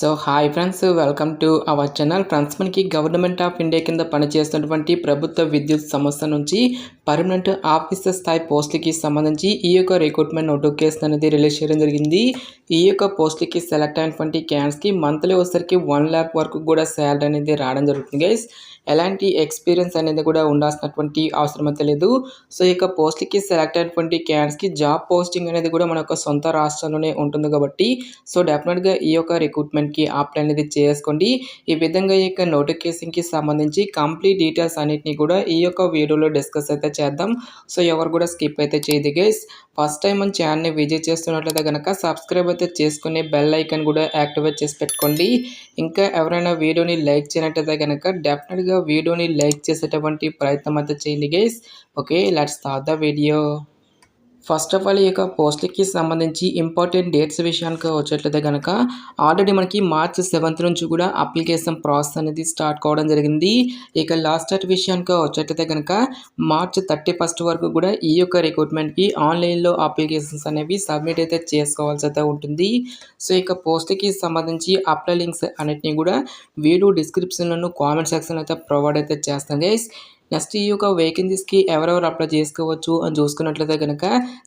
So hi friends, welcome to our channel. Friends, మనకి government of India కింద పనిచేస్తున్నటువంటి ప్రభుత్వ విద్యుత్ సంస్థ నుంచి పర్మనెంట్ ఆఫీసర్ స్థాయి పోస్టులకి సంబంధించి ఈ యొక్క రిక్రూట్మెంట్ నోటిఫికేషన్ అనేది రిలీజ్ చేయడం జరిగింది. ఈ యొక్క పోస్టులకి సెలెక్ట్ అయినటువంటి క్యాండిడేట్స్కి మంత్లీ వచ్చేసరికి 1 lakh వరకు కూడా శాలరీ అనేది రావడం జరుగుతుంది గైస్. ఎలాంటి ఎక్స్పీరియన్స్ అనేది కూడా ఉండాల్సినటువంటి అవసరం అయితే లేదు. సో ఈ యొక్క పోస్ట్కి సెలెక్ట్ అయినటువంటి క్యాండిడేట్స్కి జాబ్ పోస్టింగ్ అనేది కూడా మన యొక్క సొంత రాష్ట్రంలోనే ఉంటుంది కాబట్టి సో డెఫినెట్గా ఈ యొక్క రిక్రూట్మెంట్కి అప్లై అనేది చేసుకోండి. ఈ విధంగా ఈ యొక్క నోటిఫికేషన్కి సంబంధించి కంప్లీట్ డీటెయిల్స్ అన్నిటిని కూడా ఈ యొక్క వీడియోలో డిస్కస్ అయితే చేద్దాం. సో ఎవరు కూడా స్కిప్ అయితే చేయదు గైస్. ఫస్ట్ టైం మన ఛానల్ని విజిట్ చేస్తున్నట్లయితే కనుక సబ్స్క్రైబ్ అయితే చేసుకుని బెల్ ఐకాన్ కూడా యాక్టివేట్ చేసి పెట్టుకోండి. ఇంకా ఎవరైనా వీడియోని లైక్ చేయనట్లయితే కనుక డెఫినెట్గా వీడియోని లైక్ చేసేటువంటి ప్రయత్నం అయితే చేయండి guys. Okay, let's start the video. First of all ఈ యొక్క పోస్ట్లకి సంబంధించి ఇంపార్టెంట్ డేట్స్ విషయానికి వచ్చేట్లయితే కనుక ఆల్రెడీ మనకి March 7th నుంచి కూడా అప్లికేషన్ ప్రాసెస్ అనేది స్టార్ట్ కావడం జరిగింది. ఇక లాస్ట్ డేట్ విషయానికి వచ్చేట్లయితే కనుక March 31st వరకు కూడా ఈ యొక్క రిక్రూట్మెంట్కి ఆన్లైన్లో అప్లికేషన్స్ అనేవి సబ్మిట్ అయితే చేసుకోవాల్సి అయితే ఉంటుంది. సో ఇక పోస్ట్కి సంబంధించి అప్లై లింక్స్ అన్నిటిని కూడా వీడియో డిస్క్రిప్షన్లోను కామెంట్ సెక్షన్ అయితే ప్రొవైడ్ అయితే చేస్తాం గైస్. నెక్స్ట్ ఈ యొక్క వేకెన్సీస్కి ఎవరెవరు అప్లై చేసుకోవచ్చు అని చూసుకున్నట్లయితే కనుక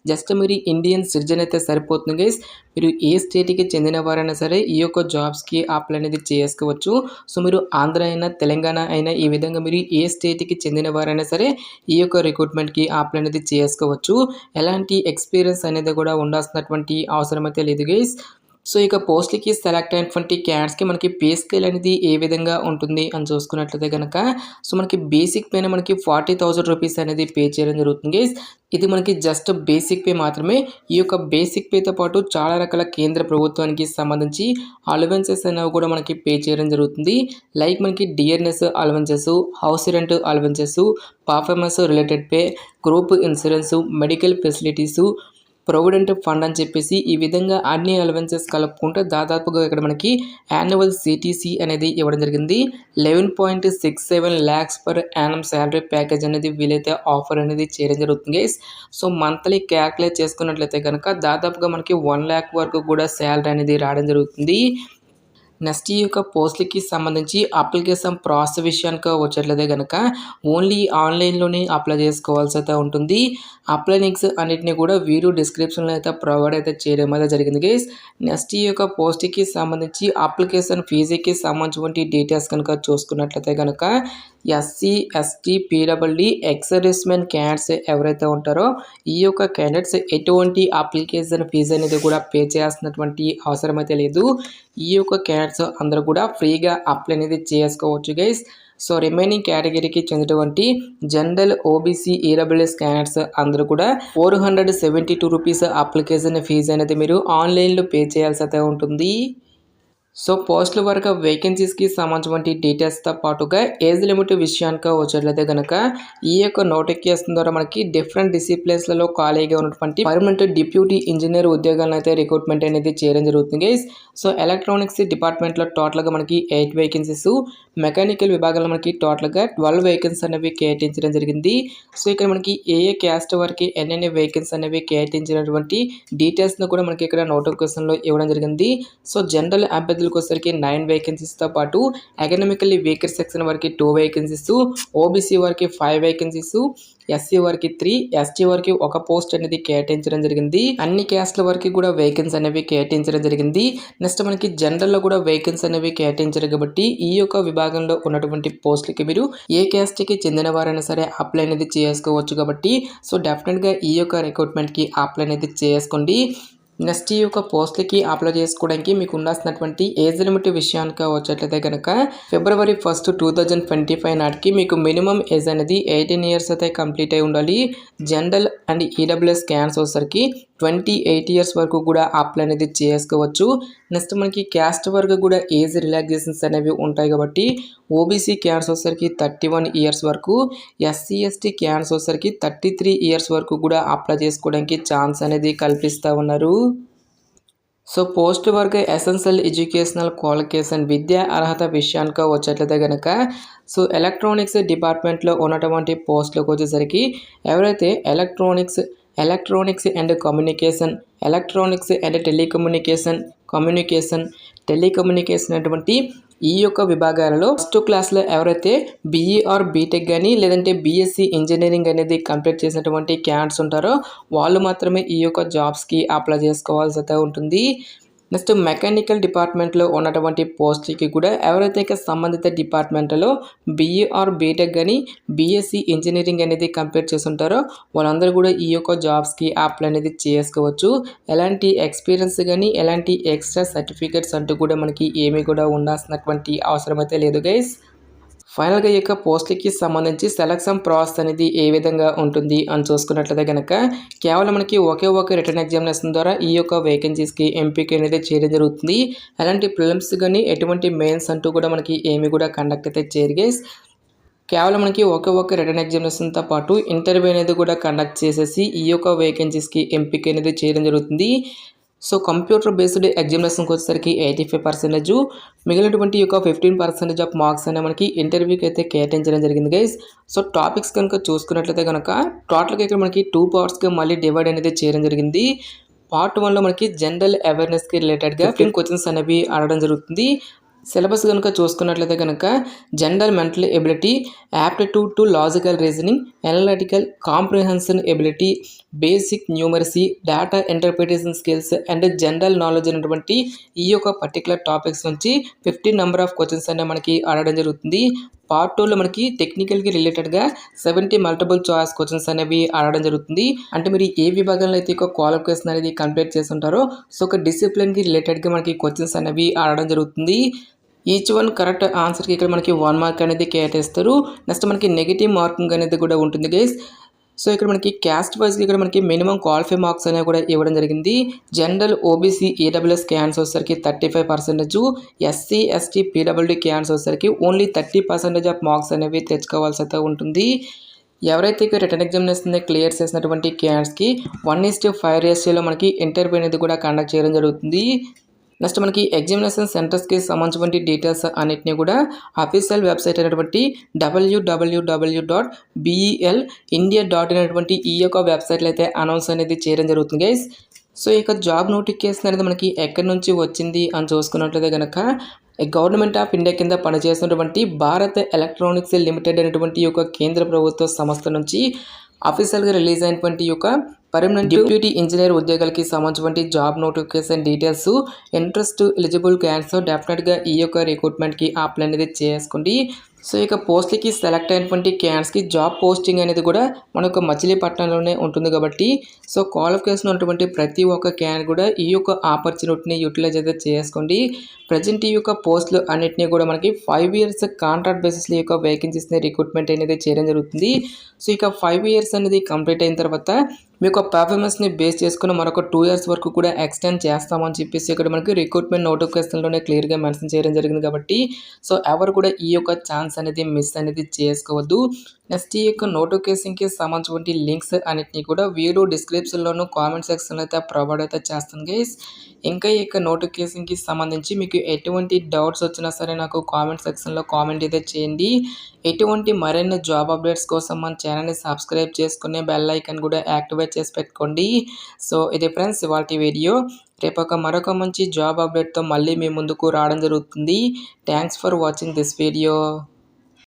జస్ట్ మీరు ఇండియన్ సిటిజన్ అయితే సరిపోతుంది గైస్. మీరు ఏ స్టేట్కి చెందిన వారైనా సరే ఈ యొక్క జాబ్స్కి అప్లై అనేది చేసుకోవచ్చు. సో మీరు ఆంధ్ర అయినా తెలంగాణ అయినా ఈ విధంగా మీరు ఏ స్టేట్కి చెందిన వారైనా సరే ఈ యొక్క రిక్రూట్మెంట్కి అప్లై అనేది చేసుకోవచ్చు. ఎలాంటి ఎక్స్పీరియన్స్ అనేది కూడా ఉండాల్సినటువంటి అవసరం అయితే లేదు గైస్. సో ఇక పోస్ట్లకి సెలెక్ట్ అయినటువంటి క్యాండిడేట్స్కి మనకి పే స్కేల్ అనేది ఏ విధంగా ఉంటుంది అని చూసుకున్నట్లయితే కనుక సో మనకి బేసిక్ పైన మనకి 40,000 రూపీస్ అనేది పే చేయడం జరుగుతుంది. ఇది మనకి జస్ట్ బేసిక్ పే మాత్రమే. ఈ యొక్క బేసిక్ పేతో పాటు చాలా రకాల కేంద్ర ప్రభుత్వానికి సంబంధించి అలవెన్సెస్ అనేవి కూడా మనకి పే చేయడం జరుగుతుంది. లైక్ మనకి dearness allowances, house rent allowances, performance related pay, group insurance, medical facilities, provident fund అని చెప్పేసి ఈ విధంగా అన్ని అలవెన్సెస్ కలుపుకుంటే దాదాపుగా ఇక్కడ మనకి యాన్యువల్ సిటీసీ అనేది ఇవ్వడం జరిగింది. 11.67 lakhs per annum salary package అనేది వీలైతే ఆఫర్ అనేది చేయడం జరుగుతుంది గైస్. సో మంత్లీ క్యాల్కులేట్ చేసుకున్నట్లయితే కనుక దాదాపుగా మనకి 1 lakh వరకు కూడా శాలరీ అనేది రావడం జరుగుతుంది. నెక్స్ట్ ఈ యొక్క పోస్ట్లకి సంబంధించి అప్లికేషన్ ప్రాసెస్ విషయానికి వచ్చేట్లయితే కనుక ఓన్లీ ఆన్లైన్లోనే అప్లై చేసుకోవాల్సి అయితే ఉంటుంది. అప్లై లింక్స్ అన్నిటిని కూడా వీడియో డిస్క్రిప్షన్లో అయితే ప్రొవైడ్ అయితే చేయడం అయితే జరిగింది గైస్. నెక్స్ట్ ఈ యొక్క పోస్ట్కి సంబంధించి అప్లికేషన్ ఫీజుకి సంబంధించిన డీటెయిల్స్ కనుక చూసుకున్నట్లయితే కనుక SC, ST, PWD ex servicemen candidates ఎవరైతే ఉంటారో ఈ యొక్క క్యాండిడేట్స్ ఎటువంటి అప్లికేషన్ ఫీజు అనేది కూడా పే చేయాల్సినటువంటి అవసరం అయితే లేదు. ఈ యొక్క క్యాండిడేట్స్ అందరూ కూడా ఫ్రీగా అప్లై అనేది చేసుకోవచ్చు గైస్. సో రిమైనింగ్ కేటగిరీకి చెందినటువంటి జనరల్, OBC, EWS క్యాండిడేట్స్ అందరూ కూడా 472 రూపీస్ అప్లికేషన్ ఫీజు అనేది మీరు ఆన్లైన్లో పే చేయాల్సి అయితే ఉంటుంది. సో పోస్టుల వరకు వేకెన్సీస్కి సంబంధించిన డీటెయిల్స్తో పాటుగా ఏజ్ లిమిట్ విషయానికి వచ్చేట్లయితే కనుక ఈ యొక్క నోటిఫికేషన్ ద్వారా మనకి డిఫరెంట్ డిసిప్లిన్స్లలో ఖాళీగా ఉన్నటువంటి పర్మనెంట్ డిప్యూటీ ఇంజనీర్ ఉద్యోగాలను అయితే రిక్రూట్మెంట్ అనేది చేయడం జరుగుతుంది గైస్. సో ఎలక్ట్రానిక్స్ డిపార్ట్మెంట్లో టోటల్గా మనకి 8 వేకెన్సీస్, మెకానికల్ విభాగంలో మనకి టోటల్గా 12 వేకెన్సీ అనేవి కేటాయించడం జరిగింది. సో ఇక్కడ మనకి ఏ క్యాస్ట్ వరకు ఎన్నెన్ని వేకెన్సీ అనేవి కేటాయించినటువంటి డీటెయిల్స్ను కూడా మనకి ఇక్కడ నోటిఫికేషన్లో ఇవ్వడం జరిగింది. సో జనరల్ అభ్యర్థులు వచ్చేసరికి 9 వేకెన్సీస్తో పాటు ఎకనామికల్లీ వీకర్ సెక్షన్ వరకు 2 వేకెన్సీస్, OBC వరకు 5 వేకెన్సీస్, SC వరకు 3, ST వరకు 1 పోస్ట్ అనేది కేటాయించడం జరిగింది. అన్ని క్యాస్ట్ల వరకు కూడా వేకెన్సీ అనేవి కేటాయించడం జరిగింది. నెక్స్ట్ మనకి జనరల్లో కూడా వేకెన్సీ అనేవి కేటాయించారు కాబట్టి ఈ యొక్క విభాగంలో ఉన్నటువంటి పోస్టులకి మీరు ఏ క్యాస్ట్కి చెందిన వారైనా సరే అప్లై అనేది చేసుకోవచ్చు కాబట్టి సో డెఫినెట్గా ఈ యొక్క రిక్రూట్మెంట్కి అప్లై అనేది చేసుకోండి. నెక్స్ట్ ఈ యొక్క పోస్ట్లకి అప్లై చేసుకోవడానికి మీకు ఉండాల్సినటువంటి ఏజ్ లిమిట్ విషయానికి వచ్చేట్లయితే కనుక February 1st, 2025 నాటికి మీకు మినిమం ఏజ్ అనేది 18 years అయితే కంప్లీట్ అయి ఉండాలి. జనరల్ అండ్ EWS క్యాండిడేట్స్ వచ్చేసరికి 28 years వరకు కూడా అప్లై అనేది చేసుకోవచ్చు. నెక్స్ట్ మనకి క్యాస్ట్ వరకు కూడా ఏజ్ రిలాక్సేషన్స్ అనేవి ఉంటాయి కాబట్టి OBC క్యాండిడేట్స్ వచ్చేసరికి 31 years వరకు, SC, ST క్యాండిడేట్స్ వచ్చేసరికి 33 years వరకు కూడా అప్లై చేసుకోవడానికి ఛాన్స్ అనేది కల్పిస్తూ ఉన్నారు. So post work essential educational qualification విద్యా అర్హత విషయానికి వచ్చేట్లయితే కనుక సో ఎలక్ట్రానిక్స్ డిపార్ట్మెంట్లో ఉన్నటువంటి పోస్టులకు వచ్చేసరికి ఎవరైతే electronics and communication, electronics and telecommunication, communication, telecommunication అటువంటి ఈ యొక్క విభాగాలలో ఫస్ట్ క్లాస్లో ఎవరైతే బీఈ ఆర్ బీటెక్ కానీ లేదంటే బీఎస్సీ ఇంజనీరింగ్ అనేది కంప్లీట్ చేసినటువంటి క్యాండిడేట్స్ ఉంటారో వాళ్ళు మాత్రమే ఈ యొక్క జాబ్స్కి అప్లై చేసుకోవాల్సి అయితే ఉంటుంది. నెక్స్ట్ మెకానికల్ డిపార్ట్మెంట్లో ఉన్నటువంటి పోస్టులకి కూడా ఎవరైతే సంబంధిత డిపార్ట్మెంట్లో బీఈ ఆర్ బీటెక్ కానీ బీఎస్సీ ఇంజనీరింగ్ అనేది కంప్లీట్ చేస్తుంటారో వాళ్ళందరూ కూడా ఈ యొక్క జాబ్స్కి అప్లై అనేది చేసుకోవచ్చు. ఎలాంటి ఎక్స్పీరియన్స్ కానీ ఎలాంటి ఎక్స్ట్రా సర్టిఫికేట్స్ అంటూ కూడా మనకి ఏమీ కూడా ఉండాల్సినటువంటి అవసరం అయితే లేదు గైస్. ఫైనల్గా ఈ యొక్క పోస్టులకి సంబంధించి సెలక్షన్ ప్రాసెస్ అనేది ఏ విధంగా ఉంటుంది అని చూసుకున్నట్లయితే కనుక కేవలం మనకి ఒకే ఒక రిటర్న్ ఎగ్జామినేషన్ ద్వారా ఈ యొక్క వేకెన్సీస్కి ఎంపిక అనేది చేయడం జరుగుతుంది. అలాంటి ప్రిలిమ్స్ కానీ ఎటువంటి మెయిన్స్ అంటూ కూడా మనకి ఏమి కూడా కండక్ట్ అయితే చేయరు గైస్. కేవలం మనకి ఒకే ఒక రిటర్న్ ఎగ్జామినేషన్తో పాటు ఇంటర్వ్యూ అనేది కూడా కండక్ట్ చేసేసి ఈ యొక్క వేకెన్సీస్కి ఎంపిక అనేది చేయడం జరుగుతుంది. సో కంప్యూటర్ బేస్డ్ ఎగ్జామినేషన్కి వచ్చేసరికి 85%, మిగిలినటువంటి యొక్క 15% ఆఫ్ మార్క్స్ అనే మనకి ఇంటర్వ్యూకి అయితే కేటాయించడం జరిగింది గైస్. సో టాపిక్స్ కనుక చూసుకున్నట్లయితే కనుక టోటల్గా ఇక్కడ మనకి 2 పార్ట్స్గా మళ్ళీ డివైడ్ అనేది చేయడం జరిగింది. పార్ట్ 1లో మనకి జనరల్ అవేర్నెస్కి రిలేటెడ్గా 15 క్వశ్చన్స్ అనేవి అడగడం జరుగుతుంది. సిలబస్ కనుక చూసుకున్నట్లయితే కనుక general mental ability, aptitude to logical reasoning, analytical comprehension ability, basic numeracy, data interpretation skills and general knowledge అనేటువంటి ఈ యొక్క పర్టికులర్ టాపిక్స్ నుంచి 15 నెంబర్ ఆఫ్ క్వశ్చన్స్ అనేవి మనకి అడగడం జరుగుతుంది. పార్ట్ 2లో మనకి టెక్నికల్కి రిలేటెడ్గా 70 మల్టిపుల్ చాయిస్ క్వశ్చన్స్ అనేవి అడగడం జరుగుతుంది. అంటే మీరు ఏ విభాగంలో అయితే ఒక క్వాలిఫికేషన్ అనేది కంప్లీట్ చేసి ఉంటారో సో ఒక డిసిప్లిన్కి రిలేటెడ్గా మనకి క్వశ్చన్స్ అనేవి అడగడం జరుగుతుంది. ఈచ్ వన్ కరెక్ట్ ఆన్సర్కి ఇక్కడ మనకి 1 మార్క్ అనేది కేటాయిస్తారు. నెక్స్ట్ మనకి నెగిటివ్ మార్కింగ్ అనేది కూడా ఉంటుంది గైస్. సో ఇక్కడ మనకి క్యాస్ట్ వైజ్కి ఇక్కడ మనకి మినిమం క్వాలిఫై మార్క్స్ అనేవి కూడా ఇవ్వడం జరిగింది. జనరల్ ఓబీసీ ఈడబ్ల్యూఎస్ క్యాన్స్ వచ్చేసరికి 35%, ఎస్సీ ఎస్టీ పీడబ్ల్యూడీ క్యాన్స్ వచ్చేసరికి ఓన్లీ 30% ఆఫ్ మార్క్స్ అనేవి తెచ్చుకోవాల్సి అయితే ఉంటుంది. ఎవరైతే ఇక రిటర్న్ ఎగ్జామినేషన్ క్లియర్ చేసినటువంటి క్యాండిడేట్స్కి 1:5 రేషియోలో మనకి ఇంటర్వ్యూ అనేది కూడా కండక్ట్ చేయడం జరుగుతుంది. నెక్స్ట్ మనకి ఎగ్జామినేషన్ సెంటర్స్కి సంబంధించిన డీటెయిల్స్ అన్నిటిని కూడా అఫీషియల్ వెబ్సైట్ అయినటువంటి www.belindia.in అనేటువంటి ఈ యొక్క వెబ్సైట్లో అయితే అనౌన్స్ అనేది చేయడం జరుగుతుంది గైస్. సో ఇక జాబ్ నోటిఫికేషన్ అనేది మనకి ఎక్కడి నుంచి వచ్చింది అని చూసుకున్నట్లయితే కనుక గవర్నమెంట్ ఆఫ్ ఇండియా కింద పనిచేస్తున్నటువంటి భారత్ ఎలక్ట్రానిక్స్ లిమిటెడ్ అనేటువంటి ఈ యొక్క కేంద్ర ప్రభుత్వ సంస్థ నుంచి అఫీషియల్గా రిలీజ్ అయినటువంటి యొక్క పర్మనెంట్ డిప్యూటీ ఇంజనీర్ ఉద్యోగాలకి సంబంధించిన job notification details, interest eligible candidates డెఫినెట్గా ఈ యొక్క రిక్రూట్మెంట్కి అప్లై అనేది చేసుకోండి. సో ఇక పోస్ట్లకి సెలెక్ట్ అయినటువంటి క్యాండిడేట్స్కి జాబ్ పోస్టింగ్ అనేది కూడా మనకు మచిలీపట్నంలోనే ఉంటుంది కాబట్టి సో క్వాలిఫికేషన్ ఉన్నటువంటి ప్రతి ఒక్క క్యాండిడేట్ కూడా ఈ యొక్క ఆపర్చునిటీని యూటిలైజ్ అయితే చేసుకోండి. ప్రజెంట్ ఈ యొక్క పోస్టులు అన్నింటినీ కూడా మనకి 5 ఇయర్స్ కాంట్రాక్ట్ బేసిస్లో ఈ యొక్క వేకెన్సీస్ని రిక్రూట్మెంట్ అనేది చేయడం జరుగుతుంది. సో ఇక 5 ఇయర్స్ అనేది కంప్లీట్ అయిన తర్వాత మీ యొక్క పర్ఫార్మెన్స్ని బేస్ చేసుకుని మరొక 2 ఇయర్స్ వరకు కూడా ఎక్స్టెండ్ చేస్తామని చెప్పేసి ఇక్కడ మనకి రిక్రూట్మెంట్ నోటిఫికేషన్లోనే క్లియర్గా మెన్షన్ చేయడం జరిగింది కాబట్టి సో ఎవరు కూడా ఈ యొక్క ఛాన్స్ అనేది మిస్ అనేది చేసుకోవద్దు. నెక్స్ట్ ఈ యొక్క నోటిఫికేషన్కి సంబంధించిన లింక్స్ అన్నిటినీ కూడా వీడియో డిస్క్రిప్షన్లోను కామెంట్ సెక్షన్లో అయితే ప్రొవైడ్ అయితే చేస్తాను గైస్. ఇంకా ఈ యొక్క నోటిఫికేషన్కి సంబంధించి మీకు ఎటువంటి డౌట్స్ వచ్చినా సరే నాకు కామెంట్ సెక్షన్లో కామెంట్ అయితే చేయండి. ఎటువంటి మరిన్ని జాబ్ అప్డేట్స్ కోసం మన ఛానల్ని సబ్స్క్రైబ్ చేసుకుని బెల్ ఐకాన్ కూడా యాక్టివేట్ చేసి పెట్టుకోండి. సో ఇది ఫ్రెండ్స్ ఇవాల్టి వీడియో. రేపు మరొక మంచి జాబ్ అప్డేట్తో మళ్ళీ మీ ముందుకు రావడం జరుగుతుంది. Thanks for watching this video.